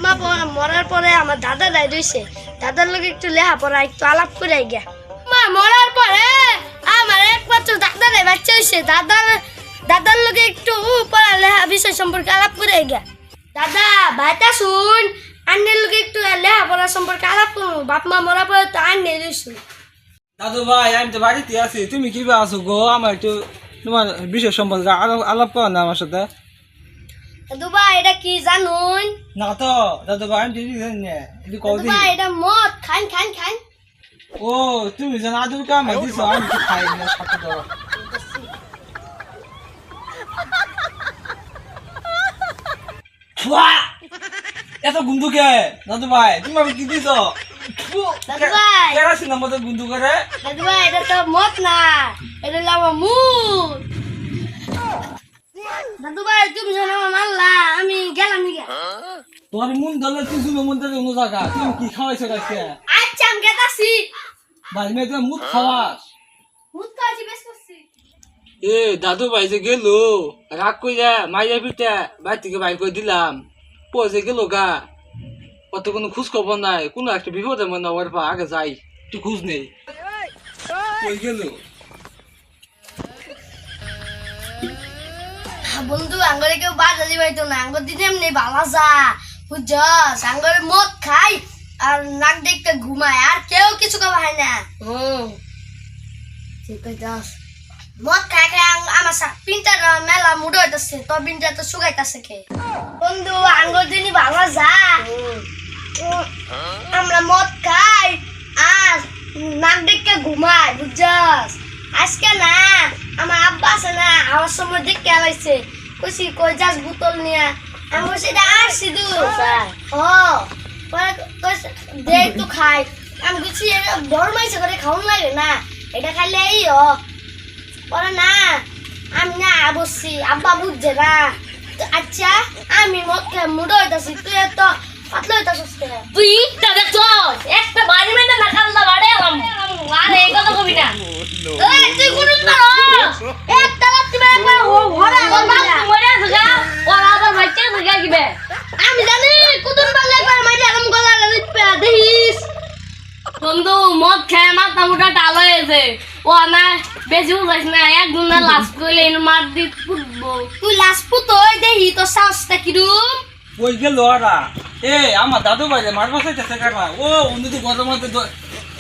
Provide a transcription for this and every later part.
মা মরার পরে আমার দাদা দাই রইছে, দাদার লোক একটু লেহা পড়া একটু আলাপ করে গিয়া। মা মরার পরে আমার একমাত্র দাদা দাই বাচ্চা হইছে, দাদার লোক একটু পড়া লেহা বিষয় সম্পর্কে আলাপ করে গিয়া। দাদা ভাইটা শুন, আন্নের লোক একটু লেহা পড়া সম্পর্কে আলাপ করবো। বাপ মা মরার পরে তো আন্নে রইছে। দাদু ভাই আমি তো বাড়িতে আছি, তুমি কিবা আছো গো? আমার একটু তোমার বিশেষ সম্পর্কে আলাপ করো না আমার সাথে। দাদু ভাই এটা কি জানুন? না তো দাদু ভাই আমি ঠিক জানি না, একটু কও দাদু দিই। ভাই এটা মদ খান খান খান। ও তুমি জানো আদুর কাম দিছো, আমি তো খাই না সাথে তো। এত গুন্দুকে দাদু ভাই তুমি আমি কি দিছো? দাদু ভাই কেরাসিন না মতো গুন্দু করে। দাদু ভাই এটা তো মদ না, এটা হলো আমার মুদ। দাদু ভাই তুমি যখন আমার মারলা আমি গেলাম নিকে। তোমার মন দলে তুই তুমি মন দলে অন্য জায়গা, তুমি কি খাওয়াইছো আজকে? আচ্ছা আমি গেতাছি। ভাই মেয়ে তুমি মুখ খাওয়াস। মুদ খাওয়াছি বেশ করছি। এ দাদু ভাই যে গেল রাগ কইরা মাইয়া পিঠা বাড়ি থেকে বাইর করে দিলাম, পয়সা গেল গা, অত কোনো খোঁজ খবর নাই, কোনো একটা বিপদে মনে হওয়ার পর আগে যাই একটু খোঁজ নেই। কই গেল? বন্ধু আঙ্গরে কেউ বাধা দিবাইতো না, আঙ্গর দিদি এমনি ভালো যা বুঝছস। আঙ্গরে মদ খাই আর নাক দেখতে ঘুমায়, আর কেউ কিছু খাওয়ায় না। ঠিক আছে, মদ খাই খাই আমার পিনটা মেলা মুড়ে হইতেছে, তোর পিনটা তো শুকাইতেছে কে। বন্ধু আঙ্গর দিনই ভালো যা, আমরা মদ খাই আর নাক দেখতে ঘুমাই বুঝছস। আজকে না আমার আব্বা আছে না, আমার সময় দেখতে আলাইছে, কইছি কই যাস বোতল নিয়ে, আমি বলছি এটা আসছি দু ও পরে কইছে দে একটু খাই। আমি বলছি এটা বড়মাইছে করে খাওয়ান লাগে না, এটা খাইলে এই পরে না আমি না বসছি, আব্বা বুঝছে না। আচ্ছা আমি মদ খাই মুড়ো হইতাছি, তুই এত পাতলা হইতাছিস কেন? তুই ইটটা দেখছস? একটা বাড়ি মেনে না খালদা বাড়ে আলাম। আরে এই কথা কবি না। এই তুই গুরু না একটা লাত্তি মেরে একবার ঘরে তোর বাপ তো মরে আছে গা। ওর আবার বাচ্চা আছে গা কিবে। আমি জানি কুতুন পারলে একবার মাইরে আলম গলা লিপা দেখিস। বন্ধু মদ খেয়ে মাথা মুটা টাল হয়েছে। ও না বেশি উঠাইস না, একদম না লাস্ট করলে মার দি ফুটবো। তুই লাস্ট পুতো দেহি তোর সাহসটা কিরম। কই গেল ওরা? এ আমার দাদু ভাই মার বসাইতেছে কারবা, ও উনি গরম মধ্যে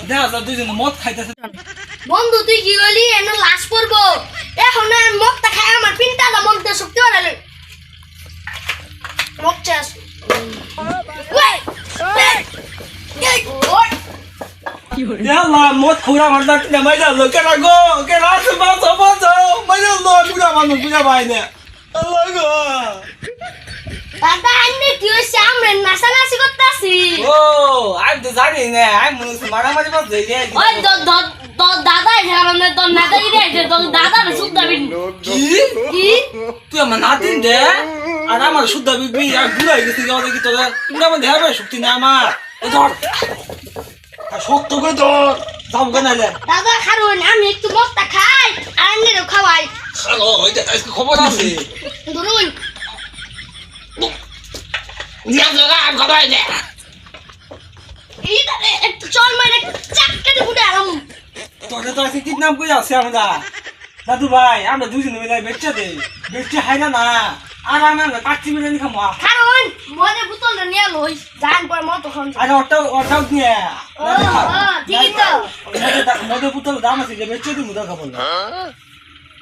দেখা যায় দুইজন মদ খাইতেছে। বন্ধু তুই কি বলি এনে লাশ পড়বো, এখন আর মদটা খায় আমার পিনটা মধ্যে শক্তি বাড়ালে মদ চাস। ইয়াল্লা মদ খুরা মারদা না মাইলা লোকে রাগো কে রাস বাস বাস মাইলা লো পুরা মানুষ পুরা বাইনে আল্লাহ গো। দাদা আন্নে কি হইছে, আমরা নাচানাচি করতেছি। ও আমি তো জানি না, আমি মনে হচ্ছে মারামারি বাস হয়ে যায়। ওই তোর দাদা এখানে তোর নেতাগিরি আছে, তোর দাদার শুদ্ধ বিন। কি তুই আমার নাতিন দে আর আমার শুদ্ধ বিবি আর বুড়া হয়ে গেছি গাওয়া দেখি তোরা, তুমি আমার দেখাবে শক্তি না আমার। এ ধর শক্ত করে ধর, যাবো কেন রে? দাদা খারুন আমি একটু মদটা খাই আর আন্নেরও খাওয়াই। হ্যালো ওইটা আজকে খবর আছে। ধরুন নিয়ে যাও আমি খবর দে। এইটা একটু চল মারে চাক্কাতে ফুটে আরাম। তোরে তো আজকে কিডন্যাপ করে আছে আমরা দাদু ভাই, আমরা দুজন মিলে বেচে দেই, বেচে হাই না না আর আমরা কাচ্চি মিলে খামা। খারুন মদে বোতলটা নিয়ে লই জান পর মত খান। আরে ওটাও নিয়ে ঠিকই তো। মদের বোতল দাম আছে যে বেচে দিই মুদা খাবো না।